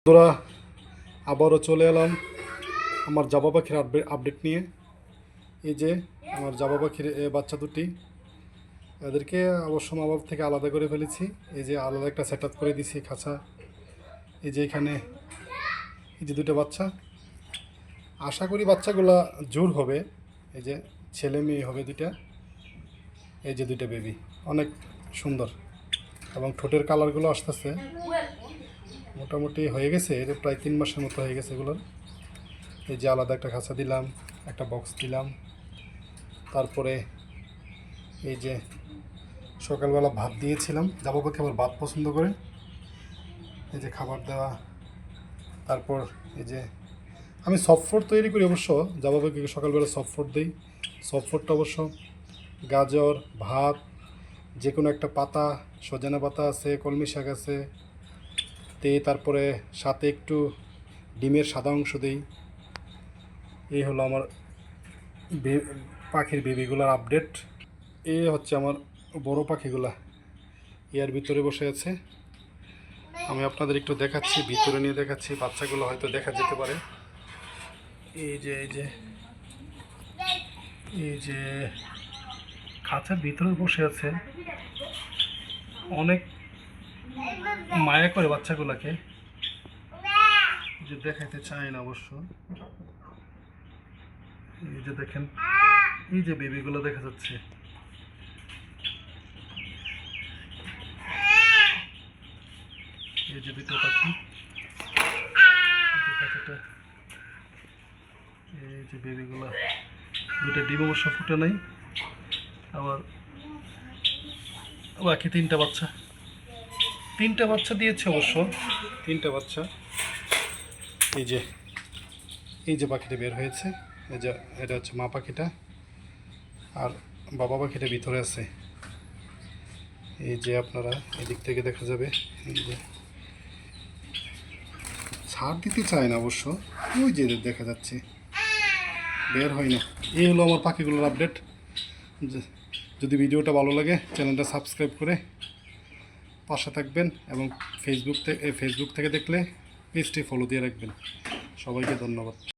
বন্ধুরা, আবারও চলে এলাম আমার জাবা পাখির আপডেট নিয়ে। এই যে আমার জাবা পাখির বাচ্চা দুটি, এদেরকে অবশ্য মা বাবা থেকে আলাদা করে ফেলেছি। এই যে আলাদা একটা সেট আপ করে দিছি খাঁচা। এই যে এখানে এই যে দুটো বাচ্চা, আশা করি বাচ্চাগুলা জোর হবে। এই যে ছেলে মেয়ে হবে দুইটা। এই যে দুইটা বেবি অনেক সুন্দর এবং ঠোঁটের কালারগুলো আসতেছে, মোটামুটি হয়ে গেছে। এর প্রায় 3 মাসের মতো হয়ে গেছে এগুলোর। এই যে আলাদা একটা খাঁচা দিলাম, একটা বক্স দিলাম। তারপরে এই যে সকালবেলা ভাত দিয়েছিলাম, জাবা পাখি আবার ভাত পছন্দ করে। এই যে খাবার দেওয়া। তারপর এই যে আমি সফট ফুড তৈরি করি, অবশ্য জাবা পাখিকে সকালবেলা সফট ফুড দিই। সফট ফুডটা অবশ্য গাজর, ভাত, যে কোনো একটা পাতা, সজনে পাতা আছে, কলমি শাক আছে, তারপরে সাথে একটু ডিমের সাদা অংশ দিই। এই হলো আমার পাখির বেবিগুলোর আপডেট। এই হচ্ছে আমার বড় পাখিগুলা, এর ভিতরে বসে আছে। আমি আপনাদের একটু দেখাচ্ছি, ভিতরে নিয়ে দেখাচ্ছি, বাচ্চাগুলো হয়তো দেখা যেতে পারে। এই যে এই যে এই যে খাঁচার ভিতরে বসে আছে, অনেক মায়া করে বাচ্চাগুলোকে, যে দেখাইতে চায় না অবশ্য। এই যে দেখেন, এই যে বেবিগুলো দেখা যাচ্ছে। এই যে দুটো পাখি, খাঁচাটা, এই যে বেবিগুলো, দুটো ডিম অবশ্য ফুটে নাই। আবার বাকি তিনটা বাচ্চা দিয়েছে অবশ্য, তিনটা বাচ্চা। এই যে এই যে পাখিটা বের হয়েছে, এই যে এটা হচ্ছে মা পাখিটা, আর বাবা পাখিটা ভিতরে আছে। এই যে আপনারা এদিক থেকে দেখা যাবে, এই যে ছাড় দিতে চায় না অবশ্য, ওই যে দেখা যাচ্ছে, বের হয় না। এই হলো আমার পাখিগুলোর আপডেট। যদি ভিডিওটা ভালো লাগে চ্যানেলটা সাবস্ক্রাইব করে পাশে থাকবেন, এবং ফেসবুক থেকে দেখলে পেজটি ফলো দিয়ে রাখবেন। সবাইকে ধন্যবাদ।